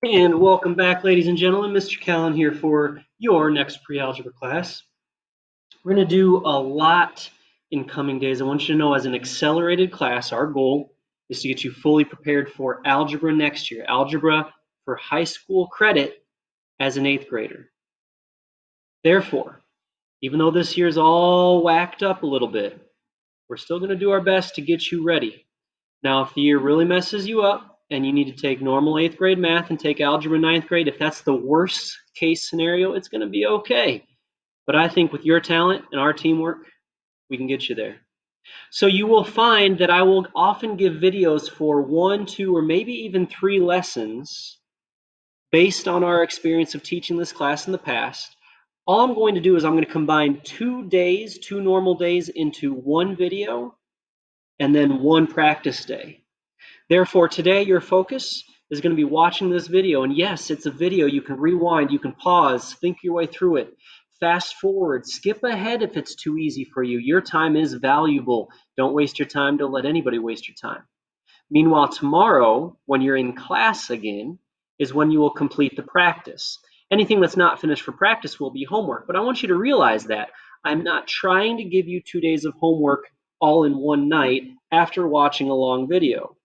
And welcome back, ladies and gentlemen. Mr. Callan here for your next pre-algebra class. We're going to do a lot in coming days. I want you to know, as an accelerated class, our goal is to get you fully prepared for algebra next year, algebra for high school credit as an 8th grader. Therefore, even though this year's all whacked up a little bit, we're still going to do our best to get you ready. Now, if the year really messes you up and you need to take normal 8th grade math and take algebra 9th grade, if that's the worst case scenario, it's going to be okay. But I think with your talent and our teamwork, we can get you there. So you will find that I will often give videos for 1, 2, or maybe even 3 lessons based on our experience of teaching this class in the past. All I'm going to do is I'm going to combine 2 days, 2 normal days into one video and then one practice day. Therefore, today your focus is going to be watching this video. And yes, it's a video. You can rewind, you can pause, think your way through it, fast forward, skip ahead if it's too easy for you. Your time is valuable. Don't waste your time. Don't let anybody waste your time. Meanwhile, tomorrow, when you're in class again, is when you will complete the practice. Anything that's not finished for practice will be homework. But I want you to realize that I'm not trying to give you 2 days of homework all in one night after watching a long video.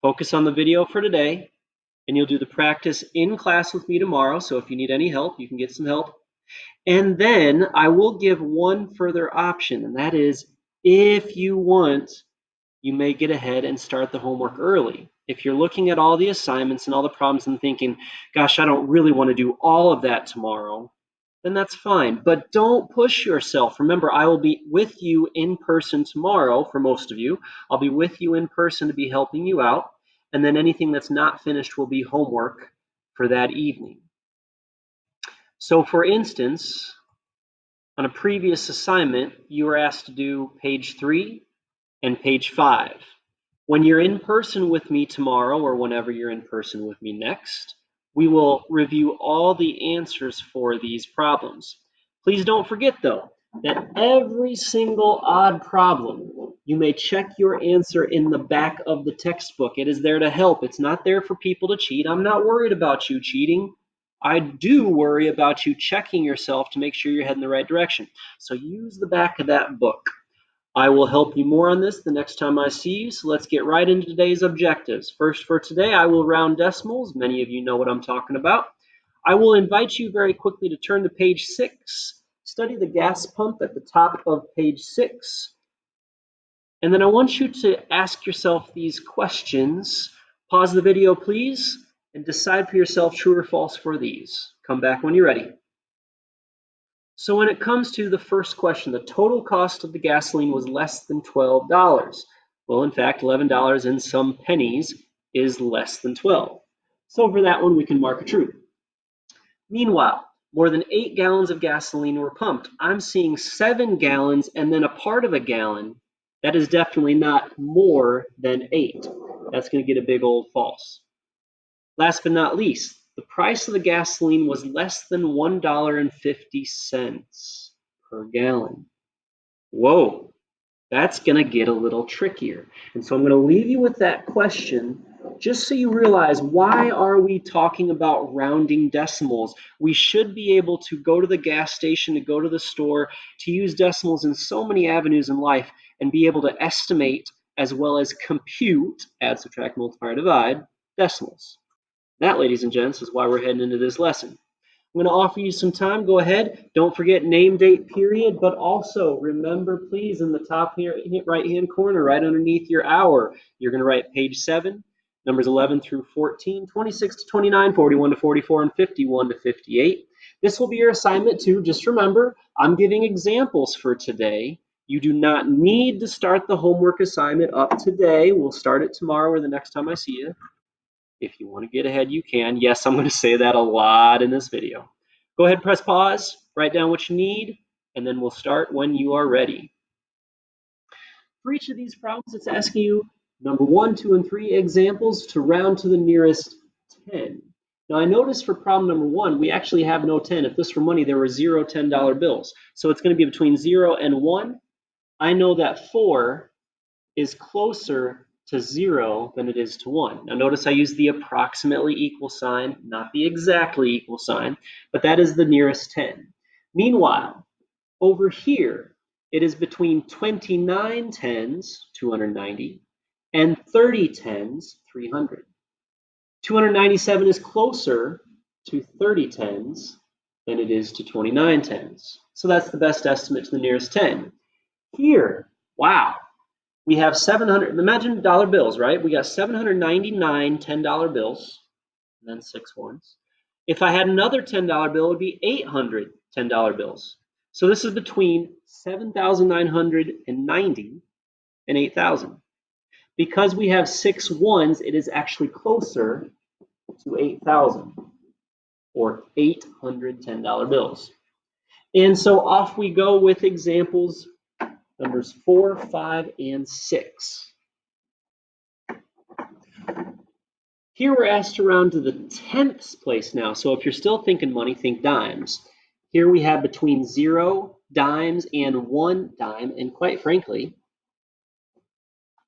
Focus on the video for today, and you'll do the practice in class with me tomorrow. So if you need any help, you can get some help. And then I will give one further option, and that is, if you want, you may get ahead and start the homework early. If you're looking at all the assignments and all the problems and thinking, gosh, I don't really want to do all of that tomorrow, then that's fine. But don't push yourself. Remember, I will be with you in person tomorrow for most of you. I'll be with you in person to be helping you out. And then anything that's not finished will be homework for that evening. So for instance, on a previous assignment, you were asked to do page 3 and page 5. When you're in person with me tomorrow, or whenever you're in person with me next, we will review all the answers for these problems. Please don't forget, though, that every single odd problem, you may check your answer in the back of the textbook. It is there to help. It's not there for people to cheat. I'm not worried about you cheating. I do worry about you checking yourself to make sure you're heading the right direction. So use the back of that book. I will help you more on this the next time I see you, so let's get right into today's objectives. First, for today, I will round decimals. Many of you know what I'm talking about. I will invite you very quickly to turn to page 6. Study the gas pump at the top of page 6. And then I want you to ask yourself these questions. Pause the video, please, and decide for yourself true or false for these. Come back when you're ready. So when it comes to the first question, the total cost of the gasoline was less than $12. Well, in fact, $11 and some pennies is less than 12. So for that one, we can mark a true. Meanwhile, more than 8 gallons of gasoline were pumped. I'm seeing 7 gallons and then a part of a gallon. That is definitely not more than 8. That's going to get a big old false. Last but not least, the price of the gasoline was less than $1.50 per gallon. Whoa, that's going to get a little trickier. And so I'm going to leave you with that question just so you realize, why are we talking about rounding decimals? We should be able to go to the gas station, to go to the store, to use decimals in so many avenues in life and be able to estimate as well as compute, add, subtract, multiply, or divide, decimals. That, ladies and gents, is why we're heading into this lesson. I'm going to offer you some time. Go ahead. Don't forget name, date, period, but also remember, please, in the top here, right-hand corner, right underneath your hour, you're going to write page 7, numbers 11 through 14, 26 to 29, 41 to 44, and 51 to 58. This will be your assignment too. Just remember, I'm giving examples for today. You do not need to start the homework assignment up today. We'll start it tomorrow or the next time I see you. If you want to get ahead, you can. Yes, I'm going to say that a lot in this video. Go ahead, press pause, write down what you need, and then we'll start when you are ready. For each of these problems, it's asking you number 1, 2, and 3 examples to round to the nearest 10. Now, I noticed for problem number 1, we actually have no 10. If this were money, there were 0 $10 bills. So it's going to be between 0 and 1. I know that 4 is closer to 0 than it is to 1. Now notice I use the approximately equal sign, not the exactly equal sign, but that is the nearest 10. Meanwhile, over here, it is between 29 tens, 290, and 30 tens, 300. 297 is closer to 30 tens than it is to 29 tens. So that's the best estimate to the nearest 10. Here, wow, we have 700, imagine dollar bills, right? We got 799 $10 bills, and then 6 ones. If I had another $10 bill, it would be 800 $10 bills. So this is between 7,990 and 8,000. Because we have 6 ones, it is actually closer to 8,000, or 800 $10 bills. And so off we go with examples numbers 4, 5, and 6. Here we're asked around to the 10th place now. So if you're still thinking money, think dimes. Here we have between 0 dimes and 1 dime, and quite frankly,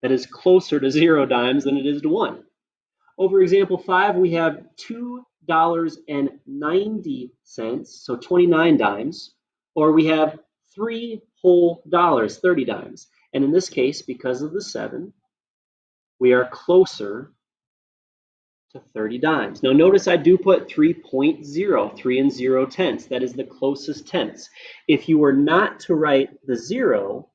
that is closer to 0 dimes than it is to 1. Over example 5, we have $2.90, so 29 dimes, or we have 3 whole dollars, 30 dimes. And in this case, because of the 7, we are closer to 30 dimes. Now notice I do put 3.0, 3 and 0 tenths. That is the closest tenths. If you were not to write the 0,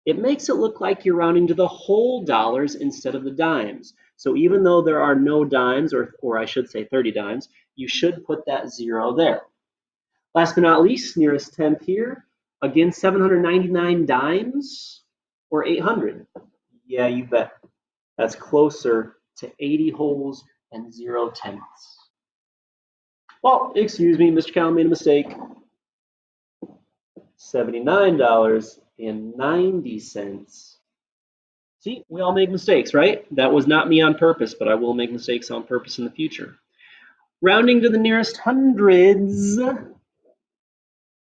it makes it look like you're rounding to the whole dollars instead of the dimes. So even though there are no dimes, or I should say 30 dimes, you should put that 0 there. Last but not least, nearest tenth here, again, 799 dimes or 800. Yeah, you bet. That's closer to 80 wholes and 0 tenths. Well, excuse me, Mr. Cowan made a mistake. $79.90. See, we all make mistakes, right? That was not me on purpose, but I will make mistakes on purpose in the future. Rounding to the nearest hundreds,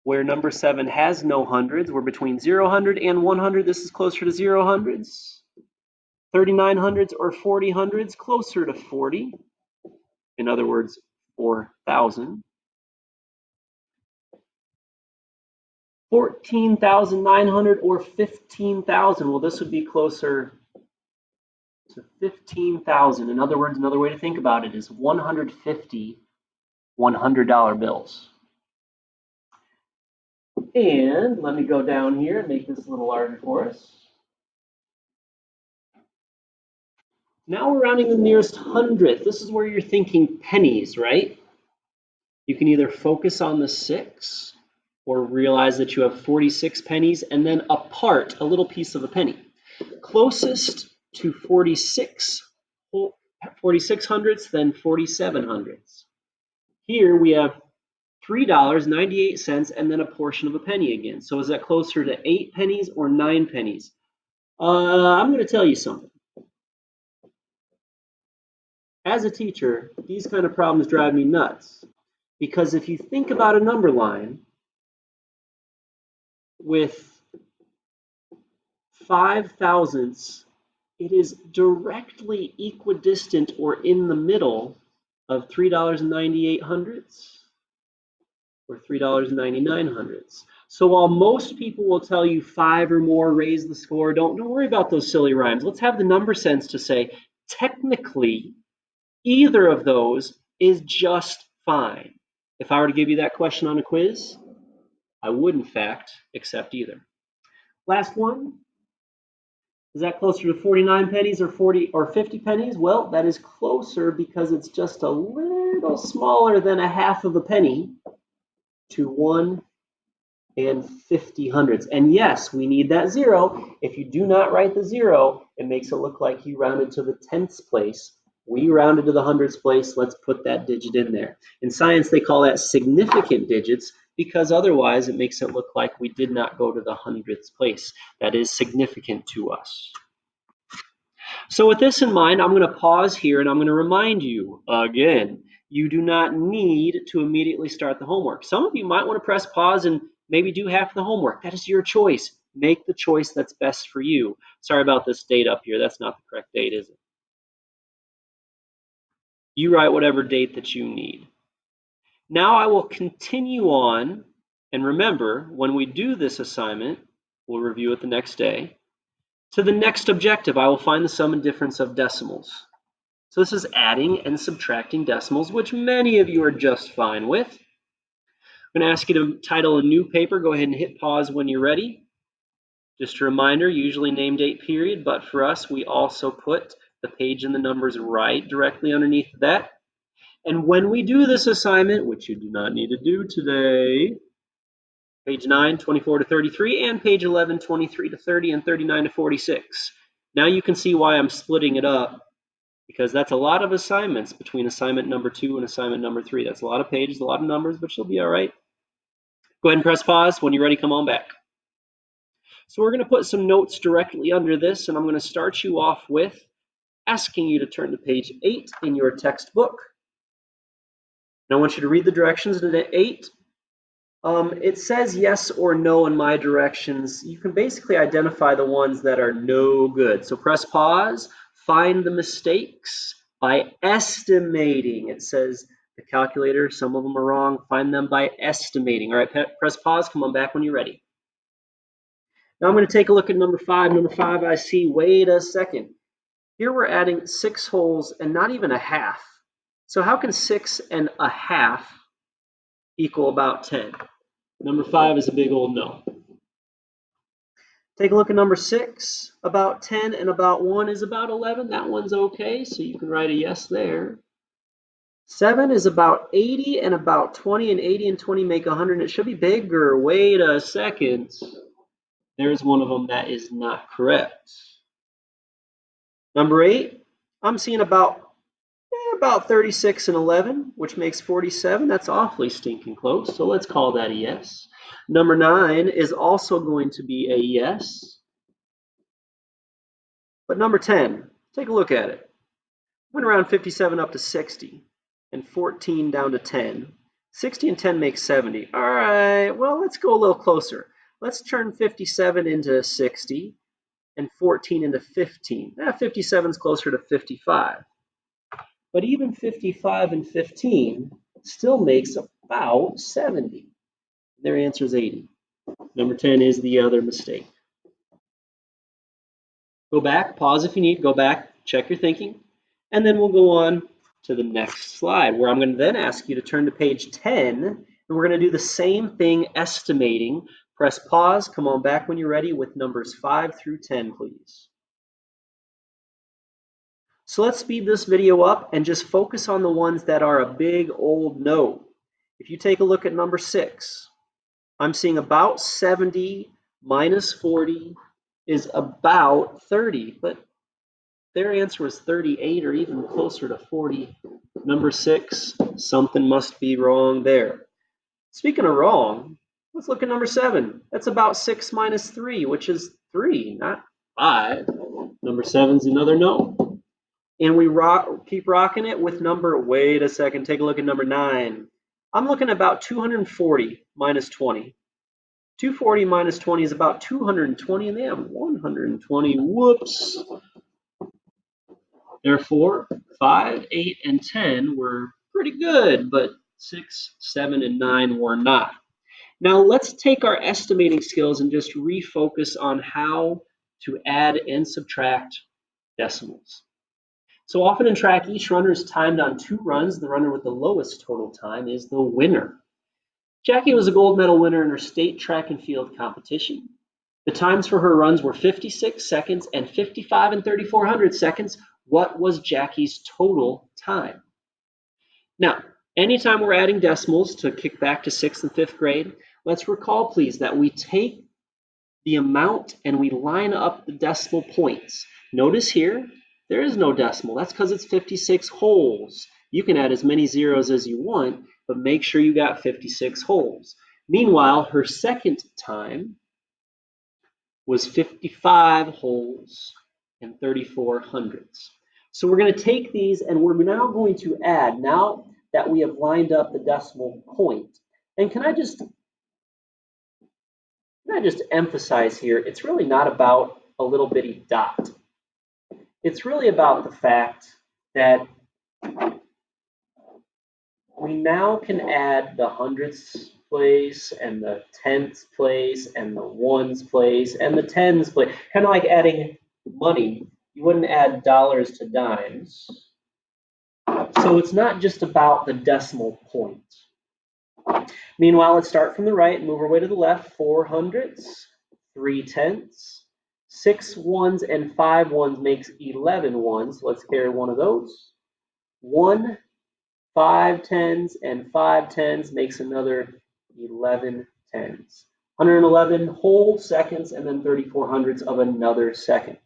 where number 7 has no hundreds, we're between 0 hundred and 100. This is closer to 0 hundreds. 39 hundreds or 40 hundreds, closer to 40. In other words, 4,000. 14,900 or 15,000. Well, this would be closer to 15,000. In other words, another way to think about it is 150 $100 bills. And let me go down here and make this a little larger for us. Now we're rounding the nearest hundredth. This is where you're thinking pennies, right? You can either focus on the 6 or realize that you have 46 pennies and then a part, a little piece of a penny. Closest to 46 hundredths, then 47 hundredths. Here we have $3.98 and then a portion of a penny again. So is that closer to 8 pennies or 9 pennies? I'm going to tell you something. As a teacher, these kind of problems drive me nuts. Because if you think about a number line with 5 thousandths, it is directly equidistant or in the middle of $3.98 or $3.99. So while most people will tell you 5 or more, raise the score, don't worry about those silly rhymes. Let's have the number sense to say, technically, either of those is just fine. If I were to give you that question on a quiz, I would, in fact, accept either. Last one. Is that closer to 49 pennies or 40 or 50 pennies? Well, that is closer because it's just a little smaller than a half of a penny to 1 and 50 hundredths. And yes, we need that 0. If you do not write the 0, it makes it look like you rounded to the 10th place. We rounded to the hundredths place. Let's put that digit in there. In science, they call that significant digits because otherwise it makes it look like we did not go to the hundredths place. That is significant to us. So with this in mind, I'm going to pause here and I'm going to remind you again, you do not need to immediately start the homework. Some of you might want to press pause and maybe do half the homework. That is your choice. Make the choice that's best for you. Sorry about this date up here. That's not the correct date, is it? You write whatever date that you need. Now I will continue on, and remember, when we do this assignment, we'll review it the next day. To the next objective, I will find the sum and difference of decimals. So this is adding and subtracting decimals, which many of you are just fine with. I'm going to ask you to title a new paper. Go ahead and hit pause when you're ready. Just a reminder, usually name, date, period, but for us, we also put the page and the numbers right directly underneath that. And when we do this assignment, which you do not need to do today, page 9, 24 to 33, and page 11, 23 to 30, and 39 to 46. Now you can see why I'm splitting it up, because that's a lot of assignments between assignment number 2 and assignment number 3. That's a lot of pages, a lot of numbers, but you'll be all right. Go ahead and press pause. When you're ready, come on back. So we're going to put some notes directly under this, and I'm going to start you off with asking you to turn to page 8 in your textbook. And I want you to read the directions to 8. It says yes or no in my directions. You can basically identify the ones that are no good. So press pause, find the mistakes by estimating. It says the calculator, some of them are wrong, find them by estimating. All right, press pause, come on back when you're ready. Now I'm going to take a look at number 5. Number 5, I see, wait a second. Here we're adding 6 wholes and not even a half. So how can 6 and a half equal about 10? Number 5 is a big old no. Take a look at number 6. About 10 and about 1 is about 11. That one's okay, so you can write a yes there. 7 is about 80 and about 20, and 80 and 20 make 100. It should be bigger. Wait a second. There's one of them that is not correct. Number 8, I'm seeing about 36 and 11, which makes 47. That's awfully stinking close, so let's call that a yes. Number 9 is also going to be a yes. But number 10, take a look at it. Went around 57 up to 60, and 14 down to 10. 60 and 10 makes 70. All right, well, let's go a little closer. Let's turn 57 into 60 and 14 into 15. 57 is closer to 55. But even 55 and 15 still makes about 70. Their answer is 80. Number 10 is the other mistake. Go back, pause if you need, go back, check your thinking, and then we'll go on to the next slide, where I'm going to then ask you to turn to page 10, and we're going to do the same thing, estimating. Press pause, come on back when you're ready with numbers 5 through 10, please. So let's speed this video up and just focus on the ones that are a big old no. If you take a look at number 6, I'm seeing about 70 minus 40 is about 30, but their answer was 38 or even closer to 40. Number 6, something must be wrong there. Speaking of wrong, let's look at number 7. That's about 6 minus 3, which is 3, not 5. Number 7's another no. And we keep rocking it with number, wait a second, take a look at number 9. I'm looking at about 240 minus 20. 240 minus 20 is about 220, and they have 120. Whoops. Therefore, 5, 8, and 10 were pretty good, but 6, 7, and 9 were not. Now let's take our estimating skills and just refocus on how to add and subtract decimals. So often in track, each runner is timed on 2 runs. The runner with the lowest total time is the winner. Jackie was a gold medal winner in her state track and field competition. The times for her runs were 56 seconds and 55 and 3400 seconds. What was Jackie's total time? Now, anytime we're adding decimals, to kick back to 6th and 5th grade, let's recall, please, that we take the amount and we line up the decimal points. Notice here, there is no decimal. That's because it's 56 wholes. You can add as many zeros as you want, but make sure you got 56 wholes. Meanwhile, her second time was 55 wholes and 34 hundredths. So we're going to take these and we're now going to add, now that we have lined up the decimal point. And can I just I just emphasize here, it's really not about a little bitty dot. It's really about the fact that we now can add the hundredths place and the tenths place and the ones place and the tens place. Kind of like adding money. You wouldn't add dollars to dimes. So it's not just about the decimal point. Meanwhile, let's start from the right and move our way to the left. 4 hundredths, 3 tenths, 6 ones, and 5 ones makes 11 ones. Let's carry one of those. 1, 5 tens, and 5 tens makes another 11 tens. 111 whole seconds, and then 34 hundredths of another second.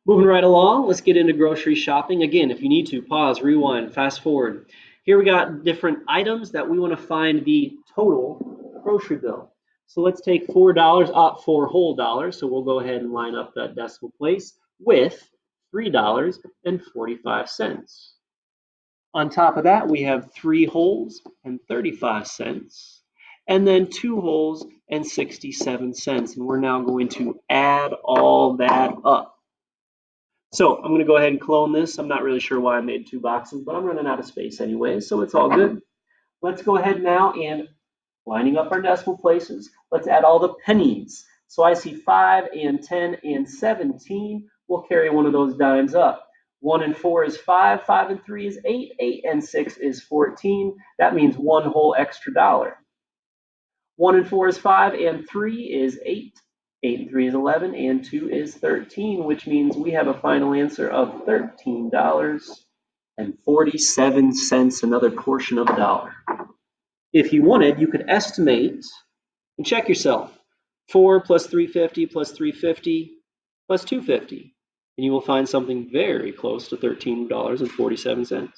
Moving right along, let's get into grocery shopping. Again, if you need to, pause, rewind, fast forward. Here we got different items that we want to find the total grocery bill. So let's take $4 up, 4 whole dollars. So we'll go ahead and line up that decimal place with $3.45. On top of that, we have 3 wholes and 35 cents, and then 2 wholes and 67 cents. And we're now going to add all that up. So I'm going to go ahead and clone this. I'm not really sure why I made 2 boxes, but I'm running out of space anyway, so it's all good. Let's go ahead now and lining up our decimal places. Let's add all the pennies. So I see 5 and 10 and 17. We'll carry one of those dimes up. 1 and 4 is 5, 5 and 3 is 8, 8 and 6 is 14. That means 1 whole extra dollar. 1 and 4 is 5 and 3 is 8. 8 and 3 is 11, and 2 is 13, which means we have a final answer of $13.47, another portion of a dollar. If you wanted, you could estimate and check yourself. 4 plus 350 plus 350 plus 250, and you will find something very close to $13.47.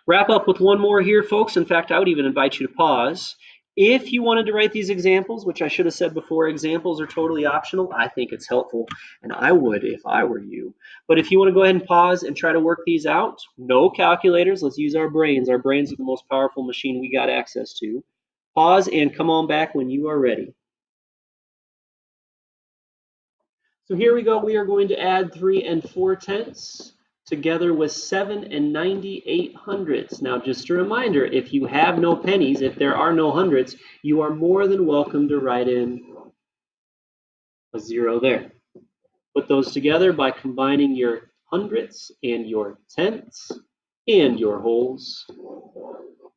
Wrap up with one more here, folks. In fact, I would even invite you to pause. If you wanted to write these examples, which I should have said before, examples are totally optional. I think it's helpful, and I would if I were you. But if you want to go ahead and pause and try to work these out, no calculators. Let's use our brains. Our brains are the most powerful machine we got access to. Pause and come on back when you are ready. So here we go. We are going to add 3 and 4 tenths together with 7 and 98 hundredths. Now, just a reminder, if you have no pennies, if there are no hundredths, you are more than welcome to write in a 0 there. Put those together by combining your hundredths and your tenths and your wholes.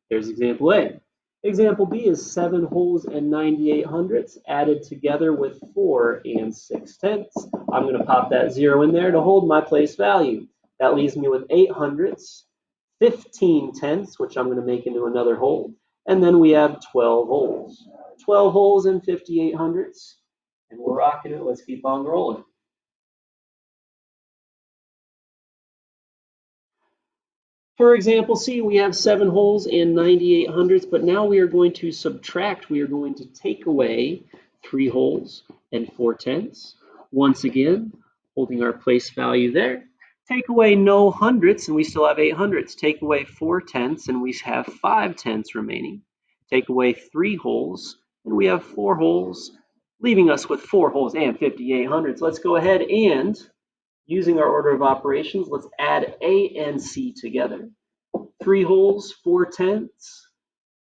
There's example A. Example B is 7 wholes and 98 hundredths added together with 4 and 6 tenths. I'm going to pop that 0 in there to hold my place value. That leaves me with 8 hundredths, 15 tenths, which I'm going to make into another whole, and then we have 12 wholes. 12 wholes and 58 hundredths, and we're rocking it. Let's keep on rolling. For example C, we have 7 wholes and 98 hundredths, but now we are going to subtract. We are going to take away 3 wholes and 4 tenths. Once again, holding our place value there. Take away no hundredths, and we still have 8 hundredths. Take away 4 tenths, and we have 5 tenths remaining. Take away 3 wholes, and we have 4 wholes, leaving us with 4 wholes and 58 hundredths. Let's go ahead and, using our order of operations, let's add A and C together. 3 wholes, 4 tenths,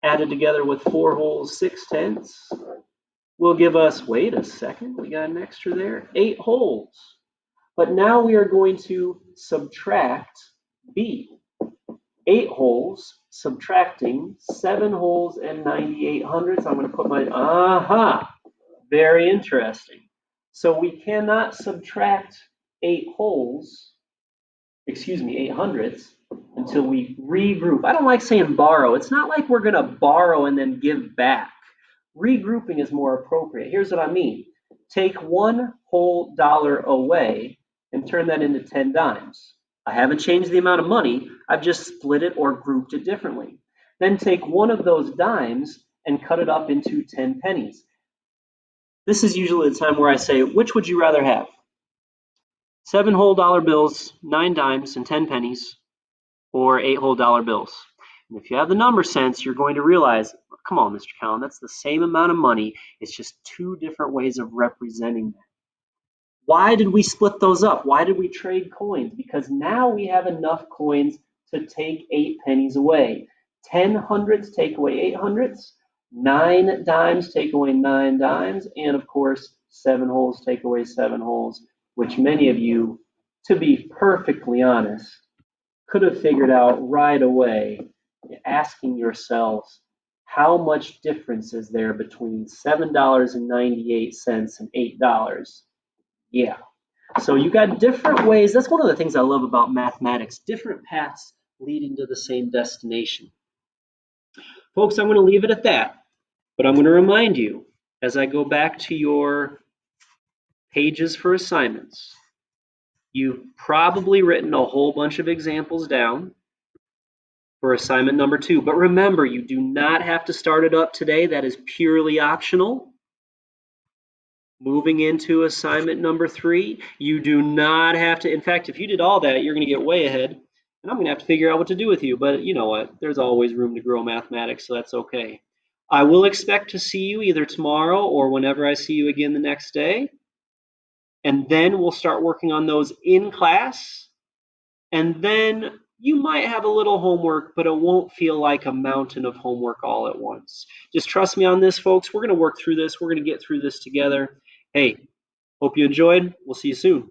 added together with 4 wholes, 6 tenths, will give us, wait a second, we got an extra there, 8 wholes. But now we are going to subtract B. 8 wholes, subtracting 7 wholes and 98 hundredths. I'm going to put my, very interesting. So we cannot subtract 8 hundredths until we regroup. I don't like saying borrow. It's not like we're going to borrow and then give back. Regrouping is more appropriate. Here's what I mean. Take 1 whole dollar away and turn that into 10 dimes. I haven't changed the amount of money. I've just split it or grouped it differently. Then take one of those dimes and cut it up into 10 pennies. This is usually the time where I say, which would you rather have? 7 whole dollar bills, 9 dimes, and 10 pennies, or 8 whole dollar bills? And if you have the number sense, you're going to realize, come on, Mr. Callan, that's the same amount of money. It's just two different ways of representing that. Why did we split those up? Why did we trade coins? Because now we have enough coins to take 8 pennies away. 10 hundredths take away 8 hundredths. 9 dimes take away 9 dimes. And of course, 7 wholes take away 7 wholes, which many of you, to be perfectly honest, could have figured out right away, asking yourselves, how much difference is there between $7.98 and $8? Yeah. So you got different ways. That's one of the things I love about mathematics, different paths leading to the same destination. Folks, I'm going to leave it at that, but I'm going to remind you as I go back to your pages for assignments, you've probably written a whole bunch of examples down for assignment number 2. But remember, you do not have to start it up today. That is purely optional. Moving into assignment number 3, you do not have to. In fact, if you did all that, you're going to get way ahead, and I'm going to have to figure out what to do with you. But you know what? There's always room to grow mathematics, so that's okay. I will expect to see you either tomorrow or whenever I see you again the next day. And then we'll start working on those in class. And then you might have a little homework, but it won't feel like a mountain of homework all at once. Just trust me on this, folks. We're going to work through this. We're going to get through this together. Hey, hope you enjoyed. We'll see you soon.